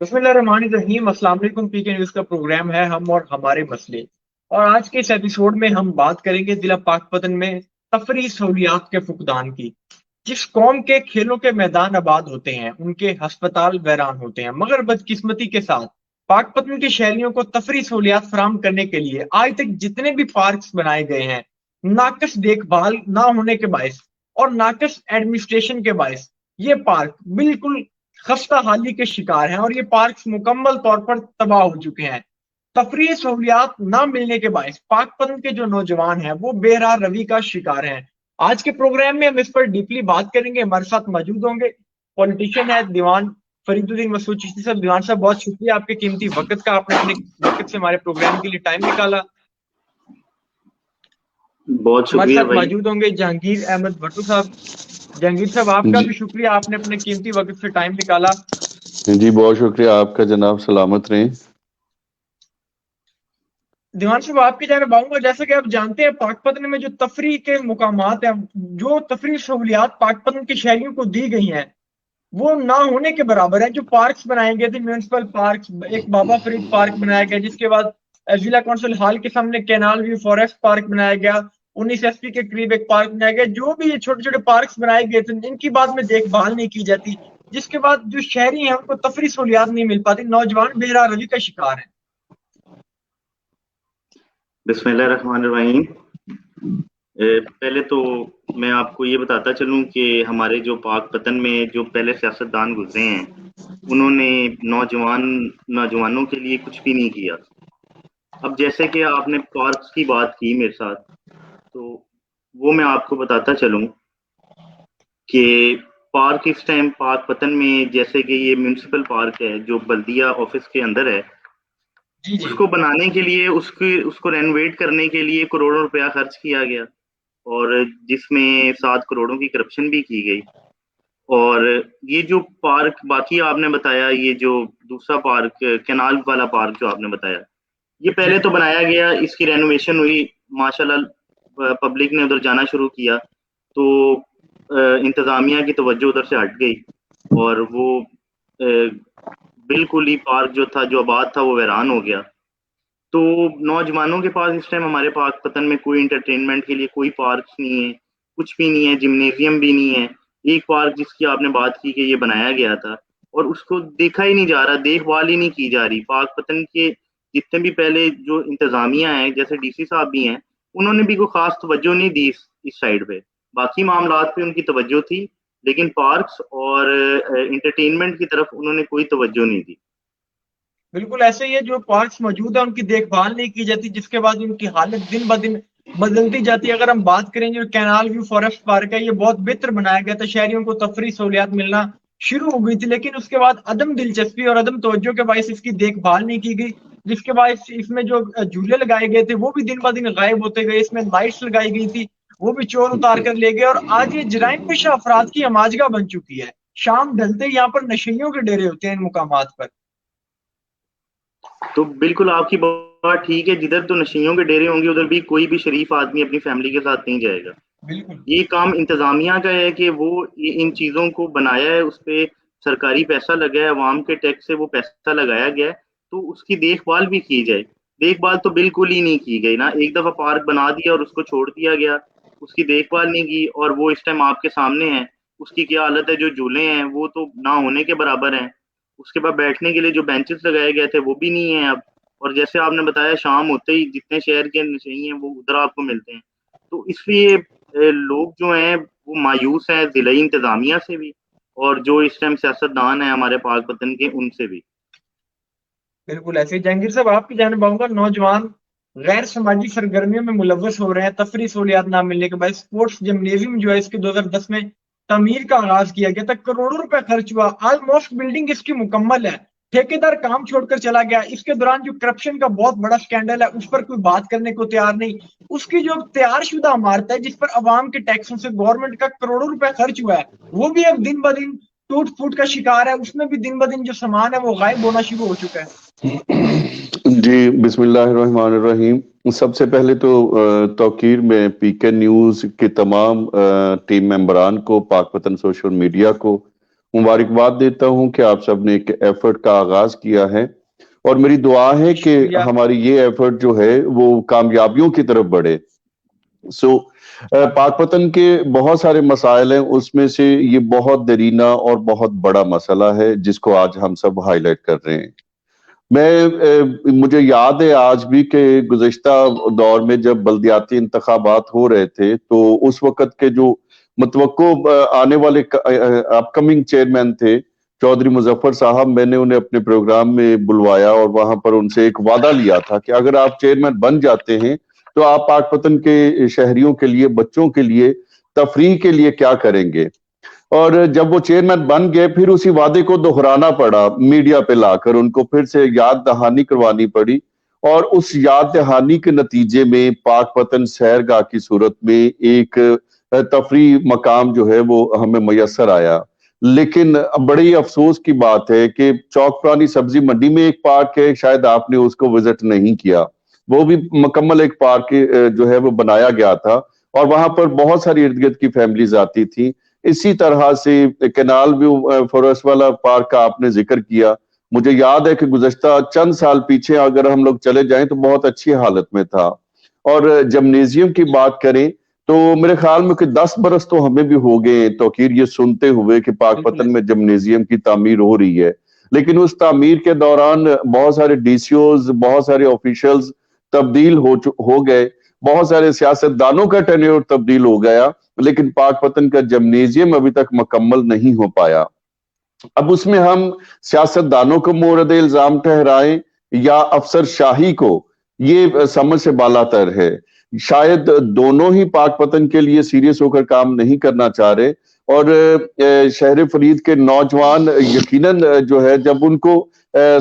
بسم اللہ الرحمن الرحیم، السلام علیکم۔ پی کے نیوز کا پروگرام ہے ہم اور ہمارے مسئلے، اور آج کے اس ایپیسوڈ میں ہم بات کریں گے ضلع پاکپتن میں تفریحی سہولیات کے فقدان کی۔ جس قوم کے کھیلوں کے میدان آباد ہوتے ہیں ان کے ہسپتال ویران ہوتے ہیں، مگر بدقسمتی کے ساتھ پاکپتن کے شہریوں کو تفریحی سہولیات فراہم کرنے کے لیے آج تک جتنے بھی پارکس بنائے گئے ہیں، ناقص دیکھ بھال نہ ہونے کے باعث اور ناقص ایڈمنسٹریشن کے باعث یہ پارک بالکل خستہ حالی کے شکار ہیں، اور یہ پارکس مکمل طور پر تباہ ہو چکے ہیں۔ تفریحی سہولیات نہ ملنے کے باعث پاکپتن کے جو نوجوان ہیں وہ بے راہ روی کا شکار ہیں۔ آج کے پروگرام میں ہم اس پر ڈیپلی بات کریں گے۔ ہمارے ساتھ موجود ہوں گے پولیٹیشین ہے دیوان فرید الدین مسعود چشتی صاحب۔ دیوان صاحب، بہت شکریہ آپ کے قیمتی وقت کا، آپ نے اپنے وقت سے ہمارے پروگرام کے لیے ٹائم نکالا۔ بہت ہمارے شکریہ ساتھ بھائی۔ موجود ہوں گے جہانگیر احمد بھٹو صاحب۔ جہانگیر صاحب، آپ کا جی بھی شکریہ، آپ نے اپنے قیمتی وقت سے ٹائم نکالا۔ جی بہت شکریہ آپ کا جناب، سلامت رہیں۔ دیوان صاحب، آپ کی جانب آؤں گا۔ جیسا کہ آپ جانتے ہیں پاکپتن میں جو تفریح کے مقامات ہیں، جو تفریح سہولیات پاکپتن کے شہریوں کو دی گئی ہیں وہ نہ ہونے کے برابر ہے۔ جو پارکس بنائے گئے تھے، میونسپل پارکس، ایک بابا فرید پارک بنایا گیا، جس کے بعد ضلع کونسل ہال کے سامنے کینال ویو فارسٹ پارک بنایا گیا، 19 SP کے قریب ایک پارک بنایا گیا۔ جو بھی یہ چھوٹے چھوٹے پارکس بنائے گئے تھے ان کی بعد میں دیکھ بھال نہیں کی جاتی، جس کے بعد جو شہری ہیں ان کو تفریح سہولیات نہیں مل پاتی، نوجوان بے راہ روی کا شکار ہیں۔ بسم اللہ الرحمن الرحیم۔ پہلے تو میں آپ کو یہ بتاتا چلوں کہ ہمارے جو پاکپتن میں جو پہلے سیاستدان گزرے ہیں انہوں نے نوجوانوں کے لیے کچھ بھی نہیں کیا۔ اب جیسے کہ آپ نے پارکس کی بات کی میرے ساتھ، تو وہ میں آپ کو بتاتا چلوں کہ پارک اس ٹائم پاکپتن میں، جیسے کہ یہ میونسپل پارک ہے جو بلدیہ آفس کے اندر ہے، جی اس جی کو بنانے کے لیے اس کو رینوویٹ کرنے کے لیے کروڑوں روپیہ خرچ کیا گیا، اور جس میں 7 کروڑوں کی کرپشن بھی کی گئی۔ اور یہ جو پارک باقی آپ نے بتایا، یہ جو دوسرا پارک کینال والا پارک جو آپ نے بتایا، یہ جی پہلے تو بنایا گیا، اس کی رینوویشن ہوئی، ماشاءاللہ پبلک نے ادھر جانا شروع کیا تو انتظامیہ کی توجہ ادھر سے ہٹ گئی، اور وہ بالکل ہی پارک جو تھا، جو آباد تھا، وہ ویران ہو گیا۔ تو نوجوانوں کے پاس اس ٹائم ہمارے پاکپتن میں کوئی انٹرٹینمنٹ کے لیے کوئی پارک نہیں ہے، کچھ بھی نہیں ہے، جمنیزیم بھی نہیں ہے۔ ایک پارک جس کی آپ نے بات کی کہ یہ بنایا گیا تھا اور اس کو دیکھا ہی نہیں جا رہا، دیکھ بھال ہی نہیں کی جا رہی۔ پاکپتن کے جتنے بھی پہلے جو انتظامیہ ہیں، جیسے DC صاحب بھی ہیں، انہوں نے بھی کوئی خاص توجہ نہیں دی اس سائڈ پہ۔ باقی معاملات پہ ان کی توجہ تھی، لیکن پارکس اور انٹرٹینمنٹ کی طرف انہوں نے کوئی توجہ نہیں دی۔ بالکل ایسے ہی ہے، جو پارکس موجود ہیں ان کی دیکھ بھال نہیں کی جاتی، جس کے بعد ان کی حالت دن بدن بدلتی جاتی ہے۔ اگر ہم بات کریں جو کینال ویو فارسٹ پارک ہے، یہ بہت بہتر بنایا گیا تھا، شہریوں کو تفریح سہولیات ملنا شروع ہو گئی تھی، لیکن اس کے بعد عدم دلچسپی اور عدم توجہ کے باعث اس کی دیکھ بھال نہیں کی گئی، جس کے باعث اس میں جو جھولے لگائے گئے تھے وہ بھی دن بدن غائب ہوتے گئے۔ اس میں لائٹس لگائی گئی تھی، وہ بھی چور اتار کر لے گئے، اور آج یہ جرائم پیشہ افراد کی ہماجگاہ بن چکی ہے۔ شام ڈھلتے ہی یہاں پر نشیوں کے ڈیرے ہوتے ہیں ان مقامات پر۔ تو بالکل آپ کی بات ٹھیک ہے، جدھر تو نشیوں کے ڈیرے ہوں گے ادھر بھی کوئی بھی شریف آدمی اپنی فیملی کے ساتھ نہیں جائے گا۔ بالکل یہ کام انتظامیہ کا ہے کہ وہ ان چیزوں کو بنایا ہے، اس پہ سرکاری پیسہ لگا ہے، عوام کے ٹیکس سے وہ پیسہ لگایا گیا ہے، تو اس کی دیکھ بھال بھی کی جائے۔ دیکھ بھال تو بالکل ہی نہیں کی گئی نا، ایک دفعہ پارک بنا دیا اور اس کو چھوڑ دیا گیا، اس کی دیکھ بھال نہیں کی، اور وہ اس ٹائم آپ کے سامنے ہے اس کی کیا حالت ہے۔ جو جھولے ہیں وہ تو نہ ہونے کے برابر ہیں، اس کے بعد بیٹھنے کے لیے جو بینچز لگائے گئے تھے وہ بھی نہیں ہیں اب، اور جیسے آپ نے بتایا شام ہوتے ہی جتنے شہر کے نشئی ہیں وہ ادھر آپ کو ملتے ہیں۔ تو اس لیے لوگ جو ہیں وہ مایوس ہیں، ضلعی انتظامیہ سے بھی، اور جو اس ٹائم سیاستدان ہیں ہمارے پاکپتن کے، ان سے بھی۔ بالکل ایسے ہی جہانگیر صاحب، آپ کی جانب آؤں گا۔ نوجوان غیر سماجی سرگرمیوں میں ملوث ہو رہے ہیں، تفریح سہولیات نہ ملنے کے بعد اسپورٹس جمنیزیم جو ہے اس کے 2010 میں تعمیر کا آغاز کیا گیا تھا، کروڑوں روپے خرچ ہوا، آلموسٹ بلڈنگ اس کی مکمل ہے، ٹھیکیدار کام چھوڑ کر چلا گیا۔ اس کے دوران جو کرپشن کا بہت بڑا سکینڈل ہے اس پر کوئی بات کرنے کو تیار نہیں۔ اس کی جو تیار شدہ عمارت ہے جس پر عوام کے ٹیکسوں سے گورنمنٹ کا کروڑوں روپے خرچ ہوا ہے، وہ بھی اب دن بدن ٹوٹ پھوٹ کا شکار ہے، اس میں بھی دن بدن جو سامان ہے وہ غائب ہونا شروع ہو چکا ہے۔ جی بسم اللہ الرحمن الرحیم۔ سب سے پہلے تو توقیر میں PK نیوز کے تمام ٹیم ممبران کو، پاکپتن سوشل میڈیا کو مبارکباد دیتا ہوں کہ آپ سب نے ایک ایفرٹ کا آغاز کیا ہے، اور میری دعا ہے کہ شکریہ۔ ہماری یہ ایفرٹ جو ہے وہ کامیابیوں کی طرف بڑھے۔ پاک پتن کے بہت سارے مسائل ہیں، اس میں سے یہ بہت دیرینہ اور بہت بڑا مسئلہ ہے جس کو آج ہم سب ہائی لائٹ کر رہے ہیں۔ مجھے یاد ہے آج بھی کہ گزشتہ دور میں جب بلدیاتی انتخابات ہو رہے تھے تو اس وقت کے جو متوقع آنے والے اپ کمنگ چیئرمین تھے چودھری مظفر صاحب، میں نے انہیں اپنے پروگرام میں بلوایا اور وہاں پر ان سے ایک وعدہ لیا تھا کہ اگر آپ چیئرمین بن جاتے ہیں تو آپ پاک پتن کے شہریوں کے لیے، بچوں کے لیے، تفریح کے لیے کیا کریں گے۔ اور جب وہ چیئرمین بن گئے پھر اسی وعدے کو دہرانا پڑا، میڈیا پہ لا کر ان کو پھر سے یاد دہانی کروانی پڑی، اور اس یاد دہانی کے نتیجے میں پاک پتن سیرگاہ کی صورت میں ایک تفریح مقام جو ہے وہ ہمیں میسر آیا۔ لیکن بڑی افسوس کی بات ہے کہ چوک پرانی سبزی منڈی میں ایک پارک ہے، شاید آپ نے اس کو وزٹ نہیں کیا، وہ بھی مکمل ایک پارک جو ہے وہ بنایا گیا تھا، اور وہاں پر بہت ساری ارد گرد کی فیملیز آتی تھی۔ اسی طرح سے کینال ویو فورسٹ والا پارک کا آپ نے ذکر کیا، مجھے یاد ہے کہ گزشتہ چند سال پیچھے اگر ہم لوگ چلے جائیں تو بہت اچھی حالت میں تھا۔ اور جمنیزیم کی بات کریں تو میرے خیال میں کہ 10 برس تو ہمیں بھی ہو گئے توقیر یہ سنتے ہوئے کہ پاک پتن میں جمنیزیم کی تعمیر ہو رہی ہے، لیکن اس تعمیر کے دوران بہت سارے ڈی سی اوز، بہت سارے آفیشلز تبدیل ہو گئے، بہت سارے سیاستدانوں کا ٹینیور تبدیل ہو گیا، لیکن پاک پتن کا جمنیزیم ابھی تک مکمل نہیں ہو پایا۔ اب اس میں ہم سیاستدانوں کو مورد الزام ٹھہرائیں یا افسر شاہی کو، یہ سمجھ سے بالاتر ہے۔ شاید دونوں ہی پاک پتن کے لیے سیریس ہو کر کام نہیں کرنا چاہ رہے، اور شہر فرید کے نوجوان یقیناً جو ہے جب ان کو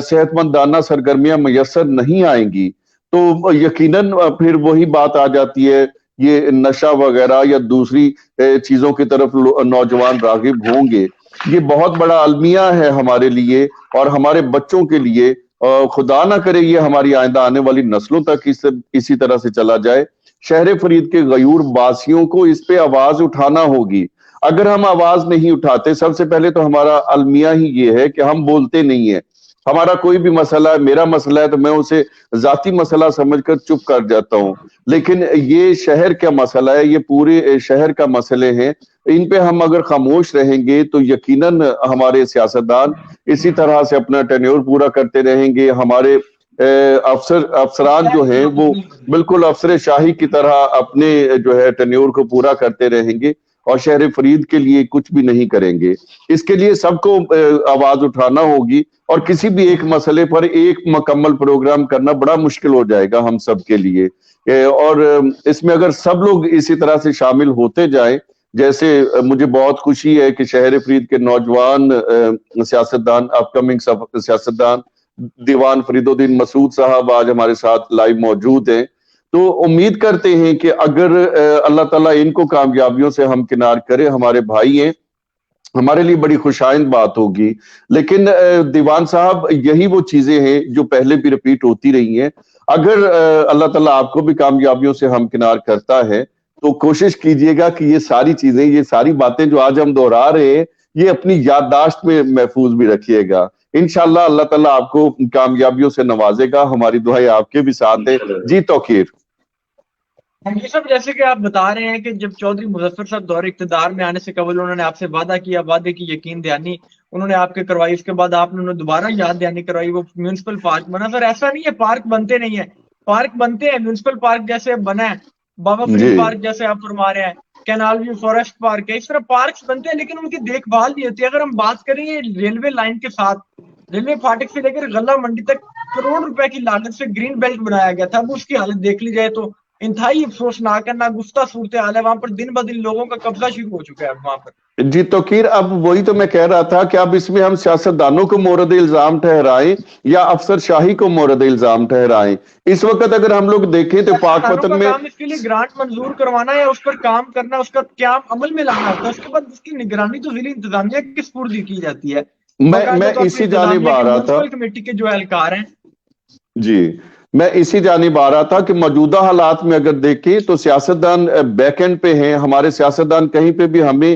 صحت مندانہ سرگرمیاں میسر نہیں آئیں گی تو یقیناً پھر وہی بات آ جاتی ہے، یہ نشہ وغیرہ یا دوسری چیزوں کی طرف نوجوان راغب ہوں گے۔ یہ بہت بڑا المیہ ہے ہمارے لیے اور ہمارے بچوں کے لیے، خدا نہ کرے یہ ہماری آئندہ آنے والی نسلوں تک اسی طرح سے چلا جائے۔ شہر فرید کے غیور باسیوں کو اس پہ آواز اٹھانا ہوگی۔ اگر ہم آواز نہیں اٹھاتے، سب سے پہلے تو ہمارا المیہ ہی یہ ہے کہ ہم بولتے نہیں ہیں۔ ہمارا کوئی بھی مسئلہ ہے، میرا مسئلہ ہے تو میں اسے ذاتی مسئلہ سمجھ کر چپ کر جاتا ہوں، لیکن یہ شہر کا مسئلہ ہے، یہ پورے شہر کا مسئلے ہیں، ان پہ ہم اگر خاموش رہیں گے تو یقیناً ہمارے سیاستدان اسی طرح سے اپنا ٹینیور پورا کرتے رہیں گے، ہمارے افسران جو ہیں وہ بالکل افسر شاہی کی طرح اپنے جو ہے ٹینیور کو پورا کرتے رہیں گے اور شہر فرید کے لیے کچھ بھی نہیں کریں گے۔ اس کے لیے سب کو آواز اٹھانا ہوگی، اور کسی بھی ایک مسئلے پر ایک مکمل پروگرام کرنا بڑا مشکل ہو جائے گا ہم سب کے لیے، اور اس میں اگر سب لوگ اسی طرح سے شامل ہوتے جائیں، جیسے مجھے بہت خوشی ہے کہ شہر فرید کے نوجوان سیاستدان، اپ کمنگ سیاستدان دیوان فرید الدین مسعود صاحب آج ہمارے ساتھ لائیو موجود ہیں، تو امید کرتے ہیں کہ اگر اللہ تعالیٰ ان کو کامیابیوں سے ہمکنار کرے، ہمارے بھائی ہیں، ہمارے لیے بڑی خوشائند بات ہوگی۔ لیکن دیوان صاحب یہی وہ چیزیں ہیں جو پہلے بھی ریپیٹ ہوتی رہی ہیں، اگر اللہ تعالیٰ آپ کو بھی کامیابیوں سے ہمکنار کرتا ہے تو کوشش کیجئے گا کہ یہ ساری چیزیں، یہ ساری باتیں جو آج ہم دہرا رہے ہیں، یہ اپنی یادداشت میں محفوظ بھی رکھیے گا۔ انشاءاللہ اللہ تعالیٰ آپ کو کامیابیوں سے نوازے گا، ہماری دعائیں آپ کے بھی ساتھ ہیں۔ جی توقیر۔ یہ سب جیسے کہ آپ بتا رہے ہیں کہ جب چودھری مظفر صاحب دور اقتدار میں آنے سے قبل انہوں نے آپ سے وعدہ کیا، وعدے کی یقین دہانی انہوں نے آپ کے کروائی، اس کے بعد آپ نے انہیں دوبارہ یاد دہانی کروائی، وہ میونسپل پارک بنا۔ سر ایسا نہیں ہے پارک بنتے نہیں ہیں، پارک بنتے ہیں، میونسپل پارک جیسے بنا ہے، بابا فرید پارک جیسے آپ فرما رہے ہیں، کینال ویو فارسٹ پارک ہے، اس طرح پارکس بنتے ہیں لیکن ان کی دیکھ بھال نہیں ہوتی۔ اگر ہم بات کریں ریلوے لائن کے ساتھ، ریلوے فاٹک سے لے کر غلہ منڈی تک کروڑ روپے کی لاگت سے گرین بیلٹ بنایا گیا تھا، اب اس کی حالت دیکھ لی جائے تو انتہائی افسوسناک ہے، ناگفتہ صورتحال ہے، وہاں پر دن بدن لوگوں کا قبضہ شروع ہو چکا ہے وہاں پر۔ جی توقیر، اب وہی تو میں کہہ رہا تھا کہ اب اس میں ہم سیاستدانوں کو مورد الزام ٹھہرائیں یا افسر شاہی کو مورد الزام ٹھہرائیں۔ اس وقت اگر ہم لوگ دیکھیں تو پاک پتن میں اس کے لیے گرانٹ منظور کروانا ہے، اس پر کام کرنا، اس کا قیام عمل میں لانا ہوتا ہے، اس کے بعد اس کی نگرانی تو ضلعی انتظامیہ کے سپرد کی جاتی ہے، میں اسی جانب آ رہا تھا، کمیٹی کے جو اہلکار ہیں۔ جی میں اسی جانب آ رہا تھا کہ موجودہ حالات میں اگر دیکھیں تو سیاستدان بیک اینڈ پہ ہیں، ہمارے سیاستدان کہیں پہ بھی ہمیں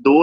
2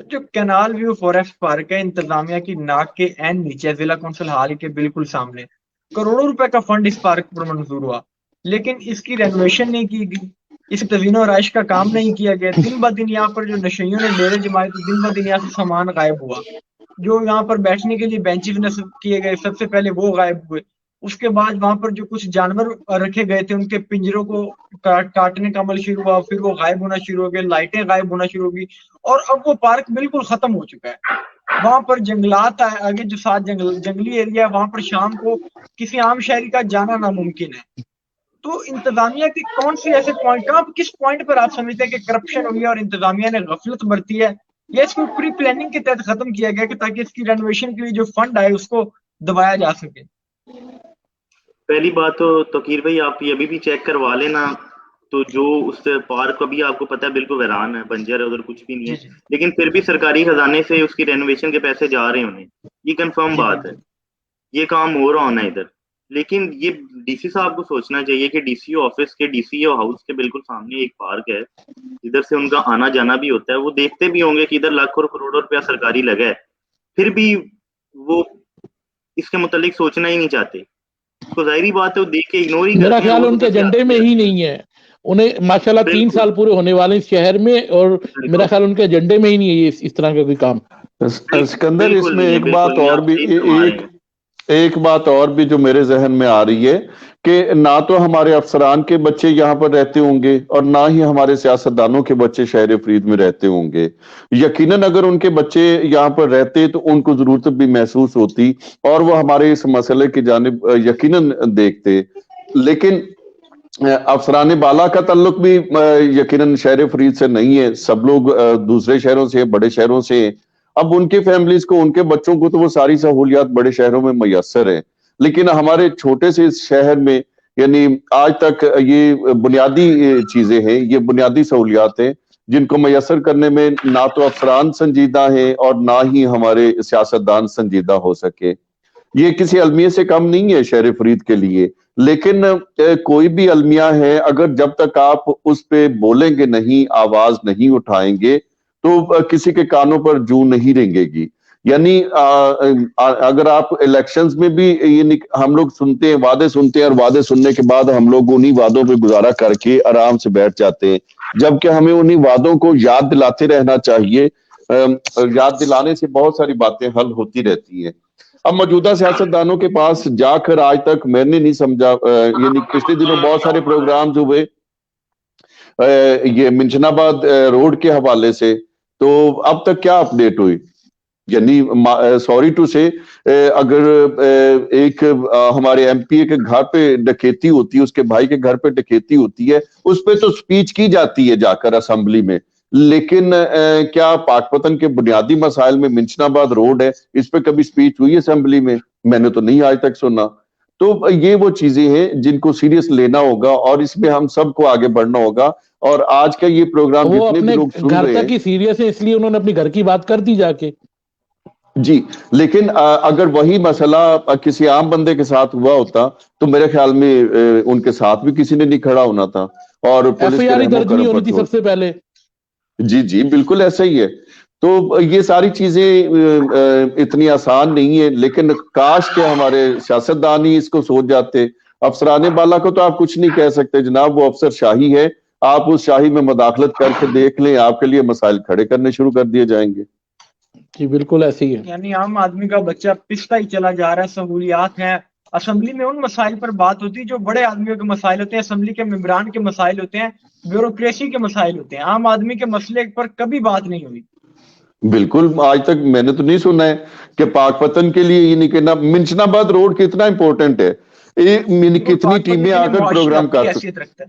تو جو کینال ویو فوریسٹ پارک ہے انتظامیہ کی ناک کے عین نیچے ضلع کونسل ہال کے بالکل سامنے کروڑوں روپے کا فنڈ اس پارک پر منظور ہوا، لیکن اس کی رینوویشن نہیں کی گئی، اس تزئین و آرائش کا کام نہیں کیا گیا۔ دن بہ دن یہاں پر جو نشیوں نے ڈیرے جمائے تو دن بہ دن یہاں سے سامان غائب ہوا، جو یہاں پر بیٹھنے کے لیے بینچز نصب کیے گئے سب سے پہلے وہ غائب ہوئے، اس کے بعد وہاں پر جو کچھ جانور رکھے گئے تھے ان کے پنجروں کو کاٹنے کا عمل شروع ہوا، پھر وہ غائب ہونا شروع ہو گئے، لائٹیں غائب ہونا شروع ہوگی، اور اب وہ پارک بالکل ختم ہو چکا ہے۔ وہاں پر جنگلات آگے جو ساتھ جنگلی ایریا ہے، وہاں پر شام کو کسی عام شہری کا جانا ناممکن ہے۔ تو انتظامیہ کے کون سی ایسے پوائنٹ، آپ کس پوائنٹ پر آپ سمجھتے ہیں کہ کرپشن ہوئی ہے اور انتظامیہ نے غفلت برتی ہے، یا اس کو پوری پلاننگ کے تحت ختم کیا گیا کہ تاکہ اس کی رینوویشن کے لیے جو فنڈ آئے اس کو دبایا جا سکے؟ پہلی بات تو توقیر بھائی آپ یہ ابھی بھی چیک کروا لینا، تو جو اس پارک ابھی آپ کو پتا ہے بالکل ویران ہے، بنجر ہے، ادھر کچھ بھی نہیں ہے، لیکن پھر بھی سرکاری خزانے سے اس کی رینوویشن کے پیسے جا رہے ہونے، یہ کنفرم بات ہے، یہ کام ہو رہا ہونا ادھر۔ لیکن یہ ڈی سی صاحب کو سوچنا چاہیے کہ ڈی سی آفس کے ڈی سی ہاؤس کے بالکل سامنے ایک پارک ہے جدھر سے ان کا آنا جانا بھی ہوتا ہے، وہ دیکھتے بھی ہوں گے کہ ادھر لاکھوں کروڑوں روپیہ سرکاری لگا ہے، پھر بھی وہ اس کے متعلق سوچنا ہی نہیں چاہتے، تو ظاہری بات ہے وہ دیکھ کے اگنور ہی کرتے ہیں۔ میرا خیال ان کے ایجنڈے میں ہی نہیں ہے، انہیں ماشاءاللہ 3 سال پورے ہونے والے اس شہر میں، اور میرا خیال ان کے ایجنڈے میں ہی نہیں ہے اس طرح کا کوئی کام۔ سکندر اس میں ایک بات اور بھی جو میرے ذہن میں آ رہی ہے کہ نہ تو ہمارے افسران کے بچے یہاں پر رہتے ہوں گے اور نہ ہی ہمارے سیاستدانوں کے بچے شہر فرید میں رہتے ہوں گے۔ یقیناً اگر ان کے بچے یہاں پر رہتے تو ان کو ضرورت بھی محسوس ہوتی اور وہ ہمارے اس مسئلے کی جانب یقیناً دیکھتے، لیکن افسران بالا کا تعلق بھی یقیناً شہر فرید سے نہیں ہے، سب لوگ دوسرے شہروں سے، بڑے شہروں سے ہیں۔ اب ان کے فیملیز کو، ان کے بچوں کو تو وہ ساری سہولیات بڑے شہروں میں میسر ہیں، لیکن ہمارے چھوٹے سے اس شہر میں یعنی آج تک یہ بنیادی چیزیں ہیں، یہ بنیادی سہولیات ہیں جن کو میسر کرنے میں نہ تو افسران سنجیدہ ہیں اور نہ ہی ہمارے سیاستدان سنجیدہ ہو سکے۔ یہ کسی المیہ سے کم نہیں ہے شہر فرید کے لیے، لیکن کوئی بھی المیہ ہے، اگر جب تک آپ اس پہ بولیں گے نہیں، آواز نہیں اٹھائیں گے تو کسی کے کانوں پر جوں نہیں رنگے گی۔ یعنی اگر آپ الیکشنز میں بھی ہم لوگ سنتے ہیں، وعدے سنتے ہیں، اور وعدے سننے کے بعد ہم لوگ انہی وعدوں پہ گزارا کر کے آرام سے بیٹھ جاتے ہیں، جبکہ ہمیں انہی وعدوں کو یاد دلاتے رہنا چاہیے۔ یاد دلانے سے بہت ساری باتیں حل ہوتی رہتی ہیں۔ اب موجودہ سیاستدانوں کے پاس جا کر آج تک میں نے نہیں سمجھا، یعنی پچھلے دنوں بہت سارے پروگرامز ہوئے یہ منشن آباد روڈ کے حوالے سے، تو اب تک کیا اپڈیٹ ہوئی؟ یعنی سوری ٹو سے اگر ایک ہمارے ایم پی اے کے گھر پہ ڈکیتی ہوتی ہے، اس کے بھائی کے گھر پہ ڈکیتی ہوتی ہے، اس پہ تو سپیچ کی جاتی ہے جا کر اسمبلی میں، لیکن کیا پاک پتن کے بنیادی مسائل میں منشن آباد روڈ ہے، اس پہ کبھی سپیچ ہوئی اسمبلی میں نے تو نہیں آج تک سنا۔ تو یہ وہ چیزیں ہیں جن کو سیریس لینا ہوگا اور اس میں ہم سب کو آگے بڑھنا ہوگا، اور آج کا یہ پروگرام جتنے بھی لوگ سن رہے ہیں، گھر تک ہی سیریس ہے، اس لیے انہوں نے اپنی گھر کی بات کر دی جا کے۔ جی، لیکن اگر وہی مسئلہ کسی عام بندے کے ساتھ ہوا ہوتا تو میرے خیال میں ان کے ساتھ بھی کسی نے نہیں کھڑا ہونا تھا، اور پولیس کے رحم و درج نہیں کرم ہونی پر تھی سب سے پہلے۔ جی بالکل ایسا ہی ہے۔ تو یہ ساری چیزیں اتنی آسان نہیں ہے، لیکن کاش کہ ہمارے سیاستدان ہی اس کو سوچ جاتے۔ افسران بالا کو تو آپ کچھ نہیں کہہ سکتے جناب، وہ افسر شاہی ہے، آپ اس شاہی میں مداخلت کر کے دیکھ لیں، آپ کے لیے مسائل کھڑے کرنے شروع کر دیے جائیں گے۔ جی بالکل ایسے ہی ہے، یعنی عام آدمی کا بچہ پستا ہی چلا جا رہا ہے، سہولیات ہیں اسمبلی میں، ان مسائل پر بات ہوتی ہے جو بڑے آدمیوں کے مسائل ہوتے ہیں، اسمبلی کے ممبران کے مسائل ہوتے ہیں، بیوروکریسی کے مسائل ہوتے ہیں، عام آدمی کے مسئلے پر کبھی بات نہیں ہوئی۔ بالکل، آج تک میں نے تو نہیں سنا ہے کہ پاک پتن کے لیے یہ نہیں کہنا منشن آباد روڈ کتنا امپورٹنٹ ہے، کتنی ٹیمیں آ کر پروگرام کر سکتے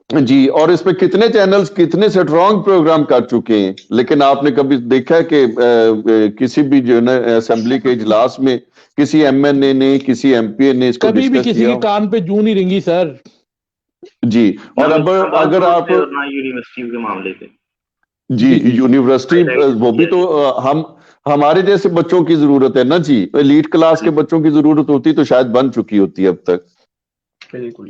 جی، اور اس پہ کتنے چینلز کتنے سٹرونگ پروگرام کر چکے ہیں، لیکن آپ نے کبھی دیکھا ہے کہ کسی بھی جو ہے نا اسمبلی کے اجلاس میں کسی ایم این اے نے، کسی ایم پی اے نے اس کو کبھی بھی ڈسکس کسی کیا؟ کے کان پہ جوں نہیں رنگی سر۔ جی، اور اب اگر آپ یونیورسٹی کے معاملے پہ، جی یونیورسٹی، وہ بھی تو ہمارے جیسے بچوں کی ضرورت ہے نا جی، ایلیٹ کلاس کے بچوں کی ضرورت ہوتی تو شاید بن چکی ہوتی اب تک۔ بالکل۔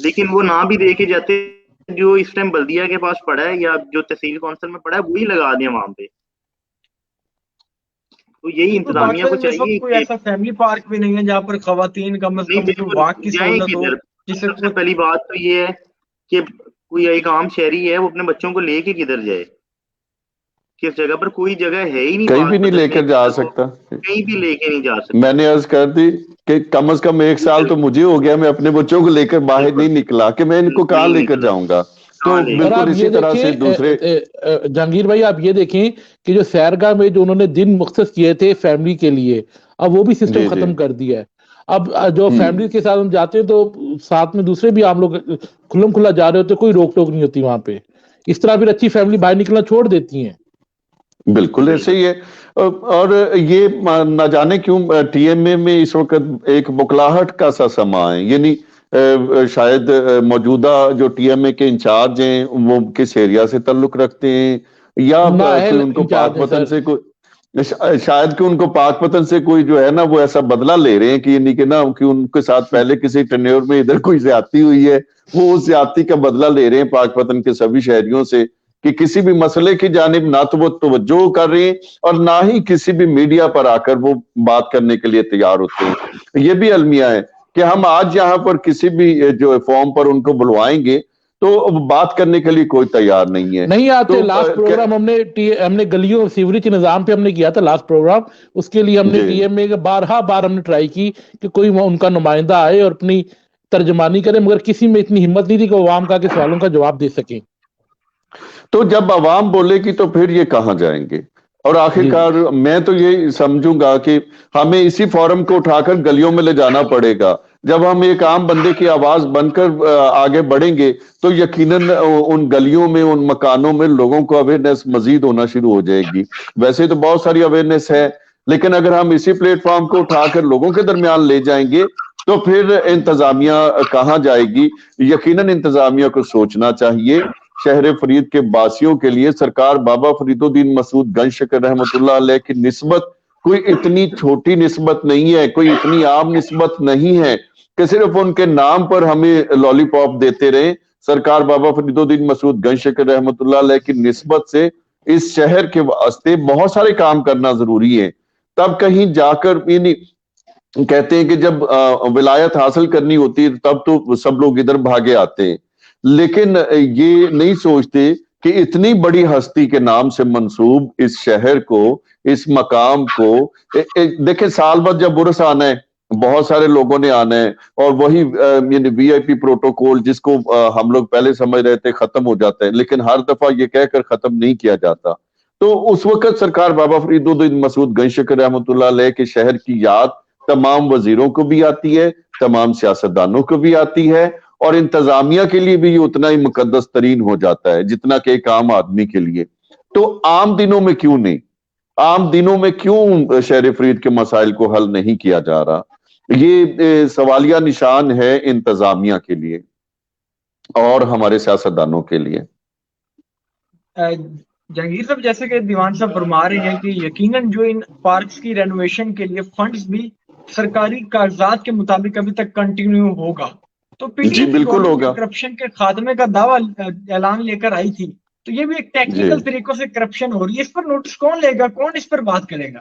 لیکن وہ نہ بھی دے کے جاتے جو اس ٹائم بلدیہ کے پاس پڑا ہے یا جو تحصیل کونسل میں پڑا ہے وہی لگا دیں وہاں پہ. تو یہی انتظامیہ کو چاہیے کوئی ایسا فیملی پارک بھی نہیں ہے جہاں پر خواتین کم از کم واک کی سہولت ہو. سب سے پہلی بات تو یہ ہے کہ کوئی ایک عام شہری ہے وہ اپنے بچوں کو لے کے کدھر جائے, کس جگہ پر کوئی جگہ ہے ہی نہیں, کہیں بھی نہیں لے کر جا سکتا, کہیں بھی لے کے نہیں جا سکتا. میں نے عرض کر دی کہ کم از کم 1 سال تو مجھے ہو گیا, میں اپنے بچوں کو لے کر باہر نہیں نکلا کہ میں ان کو کہاں لے کر جاؤں گا. تو بالکل اسی طرح سے دوسرے جہانگیر بھائی آپ یہ دیکھیں کہ جو سیرگاہ میں جو انہوں نے دن مختص کیے تھے فیملی کے لیے, اب وہ بھی سسٹم ختم کر دیا ہے. اب جو فیملی کے ساتھ ہم جاتے ہیں تو ساتھ میں دوسرے بھی عام لوگ کھلم کھلا جا رہے ہوتے, کوئی روک ٹوک نہیں ہوتی وہاں پہ. اس طرح پھر اچھی فیملی باہر نکلنا چھوڑ دیتی ہیں. بالکل ایسے ہی ہے. اور یہ نہ جانے کیوں ٹی ایم اے میں اس وقت ایک بکلاہٹ کا سا سما ہے, یعنی شاید موجودہ جو ٹی ایم اے کے انچارج ہیں وہ کس ایریا سے تعلق رکھتے ہیں, یا کوئی ان کو پاک پتن سے کوئی شاید کہ ان کو پاک پتن سے کوئی جو ہے نا وہ ایسا بدلہ لے رہے ہیں کہ یعنی کہ نا کہ ان کے ساتھ پہلے کسی ٹینیور میں ادھر کوئی زیادتی ہوئی ہے, وہ اس زیادتی کا بدلہ لے رہے ہیں پاک پتن کے سبھی شہریوں سے کہ کسی بھی مسئلے کی جانب نہ تو وہ توجہ کر رہے ہیں اور نہ ہی کسی بھی میڈیا پر آ کر وہ بات کرنے کے لیے تیار ہوتے ہیں. یہ بھی المیہ ہے کہ ہم آج یہاں پر کسی بھی جو فارم پر ان کو بلوائیں گے تو بات کرنے کے لیے کوئی تیار نہیں ہے, نہیں آتے. لاسٹ پروگرام ہم نے گلیوں سیوریج کے نظام پہ ہم نے کیا تھا لاسٹ پروگرام, اس کے لیے ہم نے ٹی ایم اے کے بار ہم نے ٹرائی کی کہ کوئی ان کا نمائندہ آئے اور اپنی ترجمانی کرے, مگر کسی میں اتنی ہمت نہیں تھی کہ عوام کا کے سوالوں کا جواب دے سکیں. تو جب عوام بولے گی تو پھر یہ کہاں جائیں گے؟ اور آخرکار میں تو یہ سمجھوں گا کہ ہمیں اسی فورم کو اٹھا کر گلیوں میں لے جانا پڑے گا. جب ہم ایک عام بندے کی آواز بن کر آگے بڑھیں گے تو یقیناً ان گلیوں میں ان مکانوں میں لوگوں کو اویئرنیس مزید ہونا شروع ہو جائے گی. ویسے تو بہت ساری اویئرنیس ہے, لیکن اگر ہم اسی پلیٹ فارم کو اٹھا کر لوگوں کے درمیان لے جائیں گے تو پھر انتظامیہ کہاں جائے گی؟ یقیناً انتظامیہ کو سوچنا چاہیے. شہر فرید کے باسیوں کے لیے سرکار بابا فرید الدین مسعود گنج شکر رحمۃ اللہ علیہ کی نسبت کوئی اتنی چھوٹی نسبت نہیں ہے, کوئی اتنی عام نسبت نہیں ہے کہ صرف ان کے نام پر ہمیں لالی پاپ دیتے رہیں. سرکار بابا فرید الدین مسعود گنج شکر رحمۃ اللہ علیہ کی نسبت سے اس شہر کے واسطے بہت سارے کام کرنا ضروری ہے. تب کہیں جا کر یعنی کہتے ہیں کہ جب ولایت حاصل کرنی ہوتی ہے تب تو سب لوگ ادھر بھاگے آتے ہیں, لیکن یہ نہیں سوچتے کہ اتنی بڑی ہستی کے نام سے منسوب اس شہر کو, اس مقام کو دیکھیں سال بعد جب برس آنا ہے بہت سارے لوگوں نے آنا ہے اور وہی یعنی وی آئی پی پروٹوکول جس کو ہم لوگ پہلے سمجھ رہے تھے ختم ہو جاتا ہے, لیکن ہر دفعہ یہ کہہ کر ختم نہیں کیا جاتا. تو اس وقت سرکار بابا فرید الدین مسعود گنج شکر رحمۃ اللہ علیہ کے شہر کی یاد تمام وزیروں کو بھی آتی ہے, تمام سیاستدانوں کو بھی آتی ہے, اور انتظامیہ کے لیے بھی یہ اتنا ہی مقدس ترین ہو جاتا ہے جتنا کہ ایک عام آدمی کے لیے. تو عام دنوں میں کیوں نہیں, عام دنوں میں کیوں شہر فرید کے مسائل کو حل نہیں کیا جا رہا؟ یہ سوالیہ نشان ہے انتظامیہ کے لیے اور ہمارے سیاستدانوں کے لیے. جہانگیر صاحب جیسے کہ دیوان صاحب فرما رہے ہیں کہ یقیناً جو ان پارکس کی رینوویشن کے لیے فنڈز بھی سرکاری کاغذات کے مطابق ابھی تک کنٹینیو ہوگا. تو پی ٹی ایم بالکل ہوگا. کرپشن کے خاتمے کا دعویٰ اعلان لے کر آئی تھی, تو یہ بھی ایک ٹیکنیکل طریقوں سے کرپشن ہو رہی ہے. اس پر نوٹس کون لے گا, کون اس پر بات کرے گا؟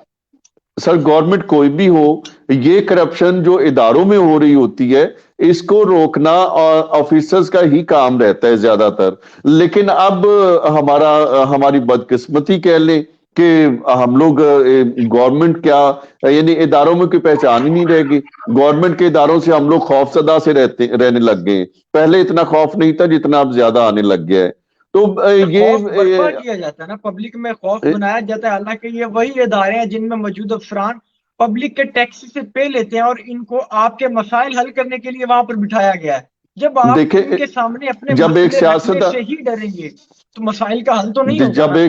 سر گورنمنٹ کوئی بھی ہو, یہ کرپشن جو اداروں میں ہو رہی ہوتی ہے اس کو روکنا آفیسرز کا ہی کام رہتا ہے زیادہ تر. لیکن اب ہماری بدقسمتی کہہ لیں کہ ہم لوگ گورنمنٹ کیا یعنی اداروں میں کوئی پہچان ہی نہیں رہے گی. گورنمنٹ کے اداروں سے ہم لوگ خوف زدہ سے رہنے لگ گئے. پہلے اتنا خوف نہیں تھا جتنا اب زیادہ آنے لگ گیا ہے. تو یہ کیا جاتا ہے نا, پبلک میں خوف بنایا جاتا ہے, حالانکہ یہ وہی ادارے ہیں جن میں موجود افسران پبلک کے ٹیکس سے پے لیتے ہیں اور ان کو آپ کے مسائل حل کرنے کے لیے وہاں پر بٹھایا گیا ہے. جب آپ ان کے سامنے اپنے مسئلے رکھنے سے ہی ڈریں گے تو مسائل کا حل تو نہیں ہوگا.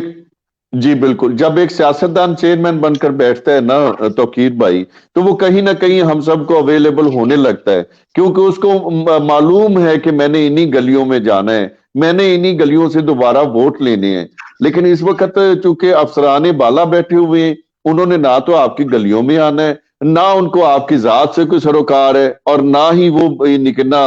جی بالکل, جب ایک سیاستدان چیئرمین بن کر بیٹھتا ہے نا توقیر بھائی, تو وہ کہیں نہ کہیں ہم سب کو اویلیبل ہونے لگتا ہے, کیونکہ اس کو معلوم ہے کہ میں نے انہی گلیوں میں جانا ہے, میں نے انہی گلیوں سے دوبارہ ووٹ لینے ہیں. لیکن اس وقت چونکہ افسران بالا بیٹھے ہوئے ہیں, انہوں نے نہ تو آپ کی گلیوں میں آنا ہے, نہ ان کو آپ کی ذات سے کوئی سروکار ہے, اور نہ ہی وہ نکلنا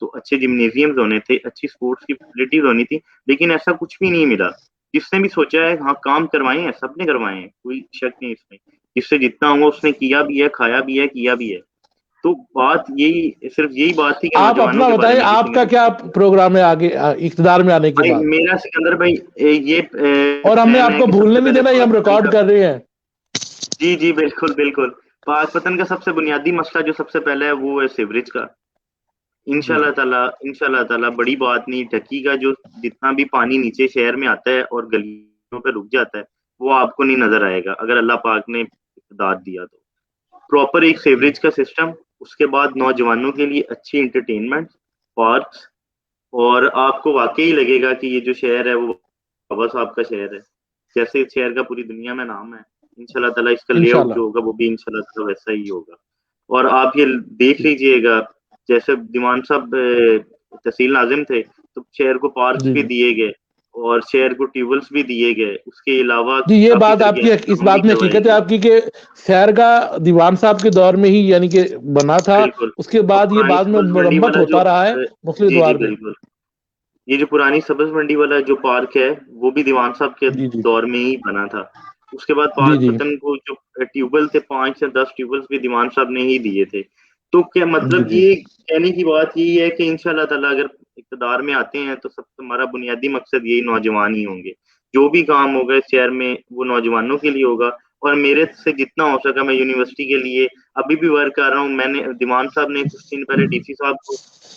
تو اچھے جمنیزیمز ہونے تھے, اچھی سپورٹس کی فیسلٹیز ہونی تھی, لیکن ایسا کچھ بھی نہیں ملا. جس نے بھی سوچا ہے ہاں کام کروائے ہیں, سب نے کروائے ہیں, کوئی شک نہیں اس میں. جس سے جتنا ہوا اس نے کیا بھی ہے, کھایا بھی ہے, کیا بھی ہے. تو بات یہی, صرف یہی بات تھی کہ آپ نوجوانوں اپنا کے بارے بتائیں, میں کسی آپ نے کا کیا سوچا. پروگرام ہے آگے اقتدار میں آنے کے بھائی بعد؟ میرا سکندر بھائی یہ اور ہم نے پلان آپ ہے کو کہ سب بھولنے سے نہیں پہلے دینا, یہ ہم پاکستان ریکارڈ کا, کر رہے ہیں. جی جی بالکل بالکل, پاک پتن کا سب سے بنیادی مسئلہ جو سب سے پہلا ہے وہ ہے سیوریج کا. جی جی ان شاء اللہ تعالیٰ بڑی بات نہیں, ڈھکی کا جو جتنا بھی پانی نیچے شہر میں آتا ہے اور گلیوں پہ رک جاتا ہے وہ آپ کو نہیں نظر آئے گا اگر اللہ پاک نے اقتدار دیا تو. پراپر ایک سیوریج کا سسٹم, اس کے بعد نوجوانوں کے لیے اچھی انٹرٹینمنٹ, پارکس, اور آپ کو واقعی لگے گا کہ یہ جو شہر ہے وہ بابا صاحب کا شہر ہے, جیسے اس شہر کا پوری دنیا میں نام ہے. ان شاء اللہ تعالیٰ اس کا لے آؤٹ انشاءاللہ. جو ہوگا وہ بھی ان شاء اللہ تعالیٰ ویسا ہی ہوگا. اور آپ یہ دیکھ لیجئے گا, جیسے دیوان صاحب تحصیل ناظم تھے تو شہر کو پارکس جی بھی جی دیے گئے اور شہر کو ٹیوبلز بھی دیے گئے. اس کے علاوہ جی, یہ کافی بات آپ کی, ترقیاتی اس کام بھی بات میں کروائے حقیقت ہے گئے. آپ کی کہ سیرگاہ دیوان صاحب کے دور میں ہی یعنی کہ بنا تھا, بالکل. اس کے اور بعد یہ پرانی بعد میں سبز منڈی مرمت والا جو ہوتا رہا ہے مختلف جی جی ادوار میں. بالکل, یہ جو پرانی سبز منڈی والا جو پارک ہے وہ بھی دیوان صاحب کے جی جی دور میں ہی بنا تھا. اس کے بعد جی پاک جی پتن کو جو ٹیوبل تھے 5 سے 10 ٹیوبلز بھی دیوان صاحب نے ہی دیے تھے. تو کیا جی مطلب, جی یہ کہنے کی بات یہی ہے کہ ان شاء اللہ تعالیٰ اگر اقتدار میں آتے ہیں تو سب ہمارا بنیادی مقصد یہی نوجوان ہی ہوں گے. جو بھی کام ہوگا اس شہر میں وہ نوجوانوں کے لیے ہوگا. اور میرے سے جتنا ہو سکا میں یونیورسٹی کے لیے ابھی بھی ورک کر رہا ہوں. میں نے دیوان صاحب نے کچھ دن پہلے ڈی سی صاحب کو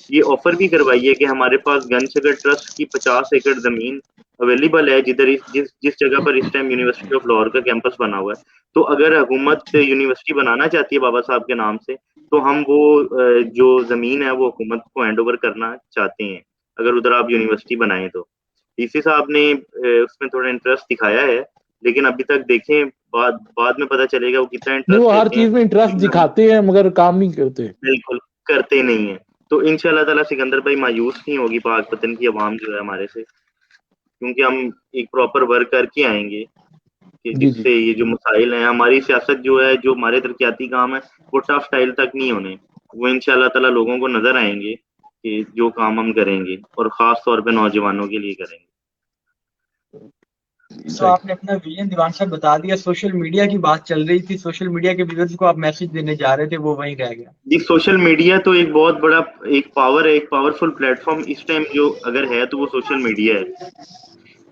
یہ آفر بھی کروائی ہے کہ ہمارے پاس گن شگر ٹرسٹ کی 50 ایکڑ زمین اویلیبل ہے جدھر جس جگہ پر اس ٹائم یونیورسٹی آف لاہور کا کیمپس بنا ہوا ہے. تو اگر حکومت یونیورسٹی بنانا چاہتی ہے بابا صاحب کے نام سے تو ہم وہ جو زمین ہے وہ حکومت کو ہینڈ اوور کرنا چاہتے ہیں اگر ادھر آپ یونیورسٹی بنائیں تو. ڈی سی صاحب نے اس میں تھوڑا انٹرسٹ دکھایا ہے, لیکن ابھی تک دیکھیں بعد میں پتہ چلے گا وہ کتنا نہیں, انٹرسٹ وہ ہر لیتے ہیں. چیز میں انٹرسٹ لیکن ابھی دکھاتے ہیں مگر کام نہیں کرتے. بالکل کرتے نہیں ہیں. تو ان شاء اللہ تعالیٰ سکندر بھائی مایوس نہیں ہوگی پاک پتن کی عوام جو ہے ہمارے سے, کیونکہ ہم ایک پراپر ورک کر کے آئیں گے کہ جی جس جی سے یہ جو مسائل ہیں, ہماری سیاست جو ہے, جو ہمارے ترقیاتی کام ہے وہ ٹف ٹائل تک نہیں ہونے, وہ ان شاء اللہ تعالیٰ لوگوں کو نظر آئیں گے کہ جو کام ہم کریں گے, اور خاص طور پہ نوجوانوں کے لیے کریں گے. تو آپ نے اپنا ویژن دیوان صاحب بتا دیا. سوشل میڈیا کی بات چل رہی تھی, سوشل میڈیا کے ویورز کو آپ میسج دینے جا رہے تھے, وہ وہیں رہ گیا. جی, سوشل میڈیا تو ایک بہت بڑا ایک پاور ہے, ایک پاورفل پلیٹ فارم اس ٹائم جو اگر ہے تو وہ سوشل میڈیا ہے.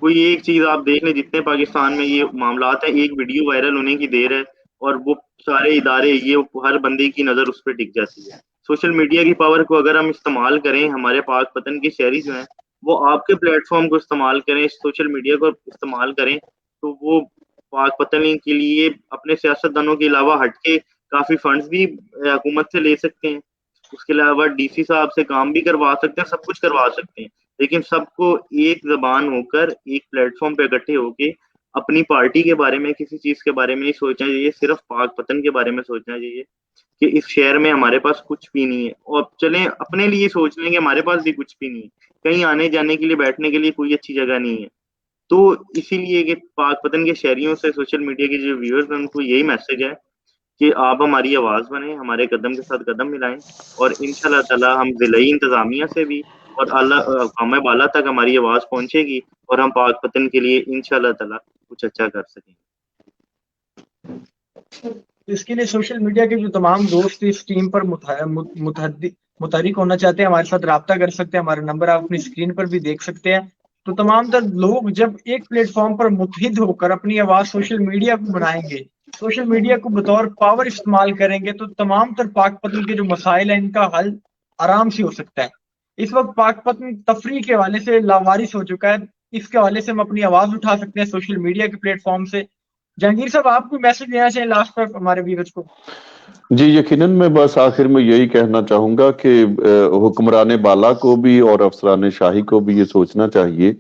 کوئی ایک چیز آپ دیکھ لیں, جتنے پاکستان میں یہ معاملات ہیں, ایک ویڈیو وائرل ہونے کی دیر ہے اور وہ سارے ادارے, یہ ہر بندے کی نظر اس پہ ٹک جاتی ہے. سوشل میڈیا کی پاور کو اگر ہم استعمال کریں, ہمارے پاک پتن کے شہری جو ہیں وہ آپ کے پلیٹ فارم کو استعمال کریں, سوشل میڈیا کو استعمال کریں, تو وہ پاک پتن کے لیے اپنے سیاست دانوں کے علاوہ ہٹ کے کافی فنڈز بھی حکومت سے لے سکتے ہیں. اس کے علاوہ ڈی سی صاحب سے کام بھی کروا سکتے ہیں, سب کچھ کروا سکتے ہیں. لیکن سب کو ایک زبان ہو کر ایک پلیٹ فارم پہ اکٹھے ہو کے اپنی پارٹی کے بارے میں, کسی چیز کے بارے میں نہیں سوچنا چاہیے, صرف پاک پتن کے بارے میں سوچنا چاہیے کہ اس شہر میں ہمارے پاس کچھ بھی نہیں ہے. اور چلیں اپنے لیے سوچ لیں کہ ہمارے پاس بھی کچھ بھی نہیں ہے, کہیں آنے جانے کے لیے بیٹھنے کے لیے کوئی اچھی جگہ نہیں ہے. تو اسی لیے کہ پاک پتن کے شہریوں سے سوشل میڈیا کے جو ویورز ہیں ان کو یہی میسج ہے کہ آپ ہماری آواز بنیں, ہمارے قدم کے ساتھ قدم ملائیں, اور ان شاء اللہ تعالیٰ ہم ضلعی انتظامیہ سے بھی اور حکام بالا تک ہماری آواز پہنچے گی اور ہم پاک پتن کے لیے ان شاء اللہ تعالیٰ کچھ اچھا کر سکیں گے. اس کے لیے سوشل میڈیا کے جو تمام دوست اس ٹیم پر متحرک ہونا چاہتے ہیں, ہمارے ساتھ رابطہ کر سکتے ہیں. ہمارا نمبر آپ اپنی اسکرین پر بھی دیکھ سکتے ہیں. تو تمام تر لوگ جب ایک پلیٹ فارم پر متحد ہو کر اپنی آواز سوشل میڈیا کو بنائیں گے, سوشل میڈیا کو بطور پاور استعمال کریں گے, تو تمام تر پاک پتن کے جو مسائل ہیں ان کا حل آرام سے ہو سکتا ہے. اس وقت پاک پتن تفریح کے حوالے سے لاوارث ہو چکا ہے. اس کے حوالے سے ہم اپنی آواز اٹھا سکتے ہیں سوشل میڈیا کے پلیٹ فارم سے. جہانگیر صاحب, آپ کو میسج دینا چاہیں لاسٹ پر ہمارے ویورز کو؟ جی یقیناً, میں بس آخر میں یہی کہنا چاہوں گا کہ حکمران بالا کو بھی اور افسران شاہی کو بھی یہ سوچنا چاہیے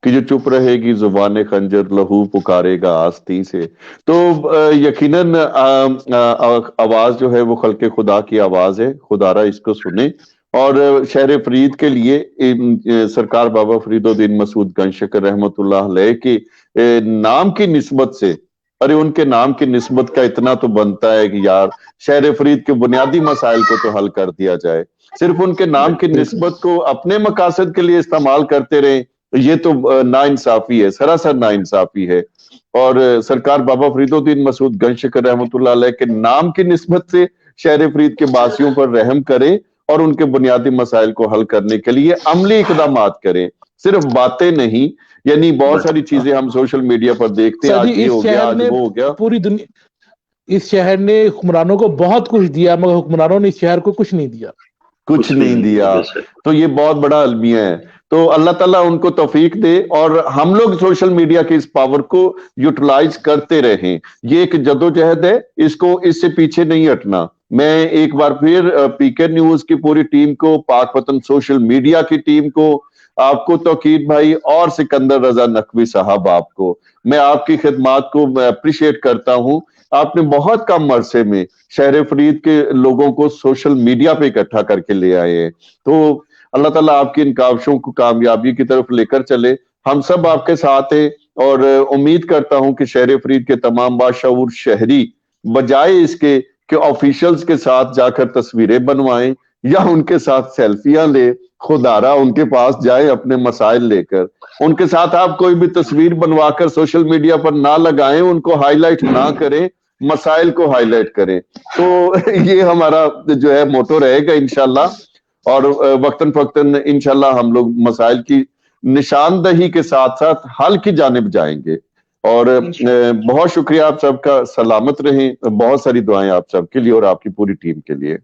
کہ جو چپ رہے گی زبان خنجر لہو پکارے گا آستی سے. تو یقیناً آواز جو ہے وہ خلق خدا کی آواز ہے, خدا را اس کو سنیں. اور شہر فرید کے لیے سرکار بابا فرید الدین مسعود گنج شکر رحمۃ اللہ علیہ کے نام کی نسبت سے ارے ان کے نام کی نسبت کا اتنا تو بنتا ہے کہ یار شہر فرید کے بنیادی مسائل کو تو حل کر دیا جائے. صرف ان کے نام کی نسبت کو اپنے مقاصد کے لیے استعمال کرتے رہیں, یہ تو ناانصافی ہے, سراسر ناانصافی ہے. اور سرکار بابا فرید الدین مسعود گنج شکر رحمۃ اللہ علیہ کے نام کی نسبت سے شہر فرید کے باسیوں پر رحم کریں اور ان کے بنیادی مسائل کو حل کرنے کے لیے عملی اقدامات کریں, صرف باتیں نہیں. یعنی بہت ساری چیزیں ہم سوشل میڈیا پر دیکھتے ہیں, آج یہ ہو گیا, آج وہ ہو گیا. پوری دنیا, اس شہر نے حکمرانوں کو بہت کچھ دیا مگر حکمرانوں نے اس شہر کو کچھ نہیں دیا, کچھ نہیں دیا. تو یہ بہت بڑا المیہ ہے. تو اللہ تعالیٰ ان کو توفیق دے اور ہم لوگ سوشل میڈیا کی اس پاور کو یوٹیلائز کرتے رہیں. یہ ایک جدوجہد ہے, اس سے پیچھے نہیں ہٹنا. میں ایک بار پھر پی کے نیوز کی پوری ٹیم کو, پاک وطن سوشل میڈیا کی ٹیم کو, آپ کو توقیر بھائی اور سکندر رضا نقوی صاحب, آپ کو میں آپ کی خدمات کو اپریشیٹ کرتا ہوں. آپ نے بہت کم عرصے میں شہر فرید کے لوگوں کو سوشل میڈیا پہ اکٹھا کر کے لے آئے ہیں. تو اللہ تعالیٰ آپ کی ان کاوشوں کو کامیابی کی طرف لے کر چلے. ہم سب آپ کے ساتھ ہیں اور امید کرتا ہوں کہ شہر فرید کے تمام باشعور شہری بجائے اس کے کہ آفیشلز کے ساتھ جا کر تصویریں بنوائیں یا ان کے ساتھ سیلفیاں لے, خدارا ان کے پاس جائیں اپنے مسائل لے کر. ان کے ساتھ آپ کوئی بھی تصویر بنوا کر سوشل میڈیا پر نہ لگائیں, ان کو ہائی لائٹ نہ کریں, مسائل کو ہائی لائٹ کریں. تو یہ ہمارا جو ہے موٹو رہے گا انشاءاللہ, اور وقتاً فوقتاً انشاءاللہ ہم لوگ مسائل کی نشاندہی کے ساتھ ساتھ حل کی جانب جائیں گے. اور بہت شکریہ آپ سب کا, سلامت رہیں. بہت ساری دعائیں آپ سب کے لیے اور آپ کی پوری ٹیم کے لیے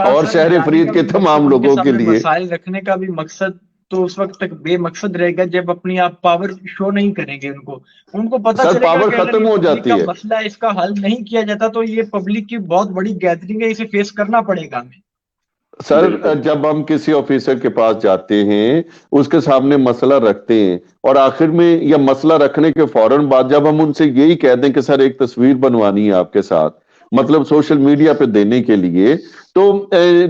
اور شہر فرید کے تمام لوگوں کے لیے. مسائل رکھنے کا بھی مقصد تو اس وقت تک بے مقصد رہے گا جب اپنی آپ پاور شو نہیں کریں گے. ان کو پتہ چلے گا پاور کہ ختم ہو جاتی ہے, مسئلہ اس کا حل نہیں کیا جاتا تو یہ پبلک کی بہت بڑی گیدرنگ ہے, اسے فیس کرنا پڑے گا ہمیں. سر جب ہم کسی آفیسر کے پاس جاتے ہیں, اس کے سامنے مسئلہ رکھتے ہیں اور آخر میں یا مسئلہ رکھنے کے فوراً بعد جب ہم ان سے یہی کہہ دیں کہ سر ایک تصویر بنوانی ہے آپ کے ساتھ, مطلب سوشل میڈیا پہ دینے کے لیے, تو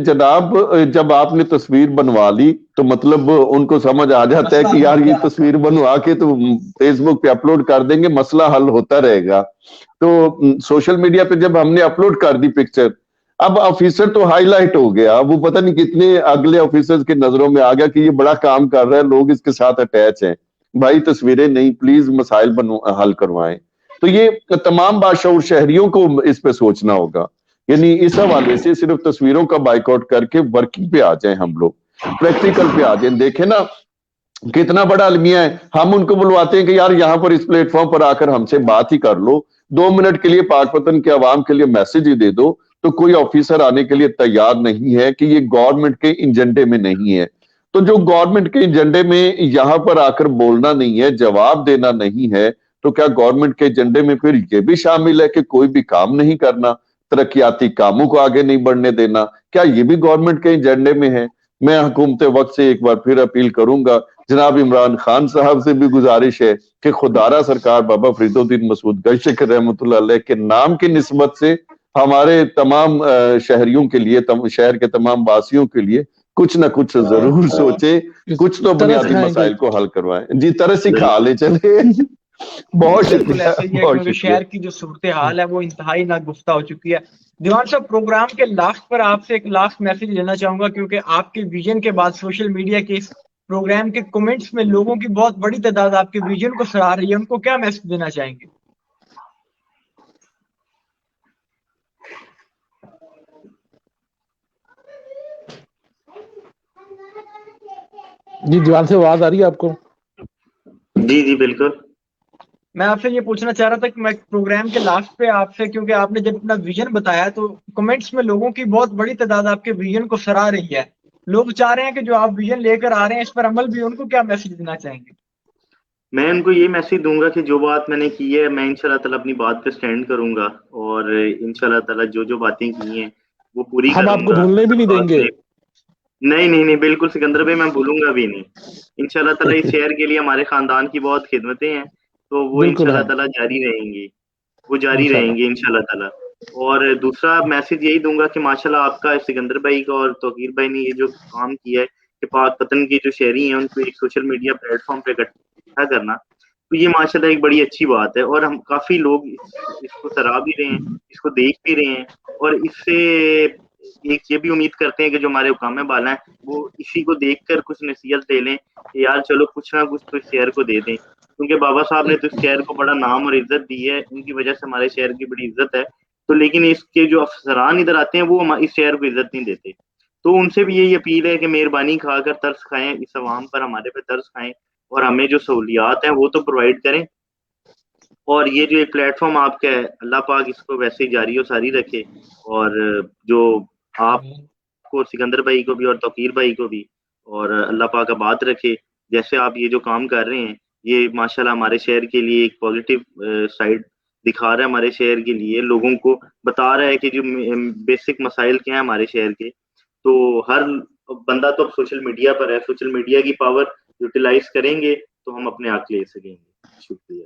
جناب جب آپ نے تصویر بنوا لی تو مطلب ان کو سمجھ آ جاتا ہے کہ یار یہ تصویر بنوا کے تو فیس بک پہ اپلوڈ کر دیں گے, مسئلہ حل ہوتا رہے گا. تو سوشل میڈیا پہ جب ہم نے اپلوڈ کر دی پکچر, اب آفیسر تو ہائی لائٹ ہو گیا, وہ پتہ نہیں کتنے اگلے آفیسرز کی نظروں میں آ گیا کہ یہ بڑا کام کر رہا ہے, لوگ اس کے ساتھ اٹیچ ہیں. بھائی تصویریں نہیں, پلیز مسائل حل کروائیں. تو یہ تمام باشعور شہریوں کو اس پہ سوچنا ہوگا. یعنی اس حوالے سے صرف تصویروں کا بائیک آؤٹ کر کے ورکنگ پہ آ جائیں, ہم لوگ پریکٹیکل پہ آ جائیں. دیکھیں نا کتنا بڑا المیہ ہے. ہم ان کو بلواتے ہیں کہ یار یہاں پر اس پلیٹ فارم پر آ کر ہم سے بات ہی کر لو, 2 منٹ کے لیے پاک وطن کے عوام کے لیے میسج ہی دے دو. تو کوئی آفیسر آنے کے لیے تیار نہیں ہے کہ یہ گورنمنٹ کے ایجنڈے میں نہیں ہے. تو جو گورنمنٹ کے ایجنڈے میں یہاں پر آ کر بولنا نہیں ہے, جواب دینا نہیں ہے, تو کیا گورنمنٹ کے ایجنڈے میں پھر یہ بھی شامل ہے کہ کوئی بھی کام نہیں کرنا, ترقیاتی کاموں کو آگے نہیں بڑھنے دینا؟ کیا یہ بھی گورنمنٹ کے ایجنڈے میں ہے؟ میں حکومت وقت سے ایک بار پھر اپیل کروں گا, جناب عمران خان صاحب سے بھی گزارش ہے کہ خدارا سرکار بابا فرید الدین مسعود گنج شکر رحمۃ اللہ علیہ کے نام کی نسبت سے ہمارے تمام شہریوں کے لیے, شہر کے تمام باسیوں کے لیے کچھ نہ کچھ ضرور سوچے, کچھ تو بنیادی مسائل کو حل کروائیں. جی طرز ہی کھا لے چلے. بہت شکریہ. کیونکہ شہر کی جو صورتحال ہے وہ انتہائی ناگفتہ ہو چکی ہے. دیوان صاحب, پروگرام کے لاسٹ پر آپ سے ایک لاسٹ میسج لینا چاہوں گا, کیونکہ آپ کے ویژن کے بعد سوشل میڈیا کے اس پروگرام کے کمنٹس میں لوگوں کی بہت بڑی تعداد آپ کے ویژن کو سراہ رہی ہے. ان کو کیا میسج دینا چاہیں گے؟ جی دیوان سے آواز آ رہی ہے آپ کو؟ جی بالکل. میں آپ سے یہ پوچھنا چاہ رہا تھا کہ میں پروگرام کے لاسٹ پہ آپ سے, کیونکہ آپ نے جب اپنا ویژن بتایا تو کمنٹس میں لوگوں کی بہت بڑی تعداد آپ کے ویژن کو سراہ رہی ہے. لوگ چاہ رہے ہیں کہ جو آپ ویژن لے کر آ رہے ہیں اس پر عمل بھی. ان کو کیا میسج دینا چاہیں گے؟ میں ان کو یہ میسج دوں گا کہ جو بات میں نے کی ہے, میں انشاءاللہ تعالیٰ اپنی بات پہ سٹینڈ کروں گا, اور انشاءاللہ تعالیٰ جو باتیں کی ہیں وہ پوری کروں گا. ہم آپ کو بھولنے بھی نہیں دیں گے. نہیں بالکل سکندر بھائی, میں بھولوں گا بھی نہیں. انشاءاللہ تعالیٰ اس شہر کے لیے ہمارے خاندان کی بہت خدمتیں ہیں, تو وہ انشاءاللہ تعالیٰ جاری رہیں گی, انشاءاللہ تعالیٰ. اور دوسرا میسج یہی دوں گا کہ ماشاءاللہ آپ کا, سکندر بھائی کا اور توقیر بھائی نے یہ جو کام کیا ہے کہ پاک وطن کے جو شہری ہیں ان کو ایک سوشل میڈیا پلیٹ فارم پہ اکٹھا کرنا, تو یہ ماشاءاللہ ایک بڑی اچھی بات ہے، اور ہم کافی لوگ اس کو سراہ بھی رہے ہیں، اس کو دیکھ بھی رہے ہیں، اور اس سے ایک یہ بھی امید کرتے ہیں کہ جو ہمارے حکام بالا ہیں وہ اسی کو دیکھ کر کچھ نصیحت دے لیں کہ یار چلو کچھ نہ کچھ تو اس شہر کو دے دیں، کیونکہ بابا صاحب نے تو اس شہر کو بڑا نام اور عزت دی ہے، ان کی وجہ سے ہمارے شہر کی بڑی عزت ہے، تو لیکن اس کے جو افسران ادھر آتے ہیں وہ اس شہر کو عزت نہیں دیتے، تو ان سے بھی یہی اپیل ہے کہ مہربانی کھا کر ترس کھائیں، اس عوام پر ہمارے پہ ترس کھائیں اور ہمیں جو سہولیات ہیں وہ تو پرووائڈ کریں، اور یہ جو ایک پلیٹ فارم آپ کا ہے اللہ پاک اس کو ویسے ہی جاری و ساری رکھے، اور جو آپ کو سکندر بھائی کو بھی اور توقیر بھائی کو بھی اور اللہ پاک آباد رکھے، جیسے آپ یہ جو کام کر رہے ہیں یہ ماشاءاللہ ہمارے شہر کے لیے ایک پازیٹیو سائڈ دکھا رہا ہے، ہمارے شہر کے لیے لوگوں کو بتا رہا ہے کہ جو بیسک مسائل کیا ہیں ہمارے شہر کے، تو ہر بندہ تو اب سوشل میڈیا پر ہے، سوشل میڈیا کی پاور یوٹیلائز کریں گے تو ہم اپنے حق لے سکیں گے۔ شکریہ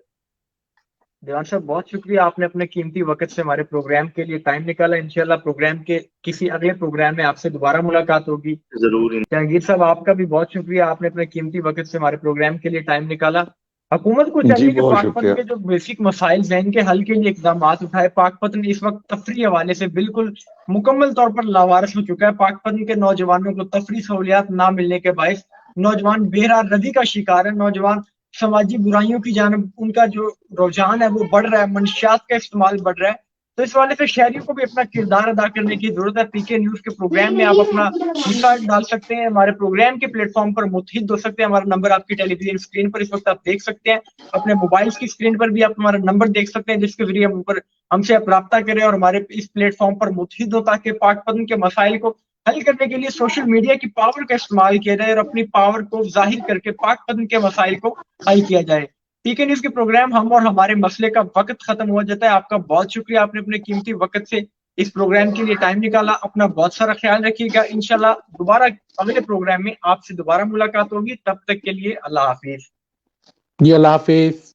دیوان صاحب، بہت شکریہ، آپ نے اپنے قیمتی وقت سے ہمارے پروگرام کے لیے ٹائم نکالا۔ انشاءاللہ پروگرام کے کسی اگلے پروگرام میں آپ سے دوبارہ ملاقات ہوگی۔ ضرور۔ جہانگیر صاحب، آپ کا بھی بہت شکریہ، آپ نے اپنے قیمتی وقت سے ہمارے پروگرام کے لیے ٹائم نکالا۔ حکومت کو چاہیے کہ بہت پاک شکریہ۔ پتن کے جو بیسک مسائل ہیں ان کے حل کے لیے اقدامات اٹھائے۔ پاک پتن اس وقت تفریح حوالے سے بالکل مکمل طور پر لاوارث ہو چکا ہے۔ پاک پتن کے نوجوانوں کو تفریح سہولیات نہ ملنے کے باعث نوجوان بہرا ردی کا شکار ہے، نوجوان سماجی برائیوں کی جانب ان کا جو رجحان ہے وہ بڑھ رہا ہے، منشیات کا استعمال بڑھ رہا ہے، تو اس والے سے شہریوں کو بھی اپنا کردار ادا کرنے کی ضرورت ہے۔ پی کے نیوز کے پروگرام میں آپ اپنا حصہ ڈال سکتے ہیں، ہمارے پروگرام کے پلیٹ فارم پر متحد ہو سکتے ہیں۔ ہمارا نمبر آپ کی ٹیلی ویژن اسکرین پر اس وقت آپ دیکھ سکتے ہیں، اپنے موبائلز کی اسکرین پر بھی آپ ہمارا نمبر دیکھ سکتے ہیں، جس کے ذریعے ہم سے آپ رابطہ کریں اور ہمارے اس پلیٹ فارم پر متحد ہو، تاکہ پاک پتن کے مسائل کو حل کرنے کے لیے سوشل میڈیا کی پاور کا استعمال کیا جائے اور اپنی پاور کو ظاہر کر کے پاک پتن کے مسائل کو حل کیا جائے۔ پی کے نیوز کے پروگرام ہم اور ہمارے مسئلے کا وقت ختم ہو جاتا ہے۔ آپ کا بہت شکریہ، آپ نے اپنے قیمتی وقت سے اس پروگرام کے لیے ٹائم نکالا۔ اپنا بہت سارا خیال رکھیے گا، انشاءاللہ دوبارہ اگلے پروگرام میں آپ سے دوبارہ ملاقات ہوگی، تب تک کے لیے اللہ حافظ۔ جی اللہ حافظ۔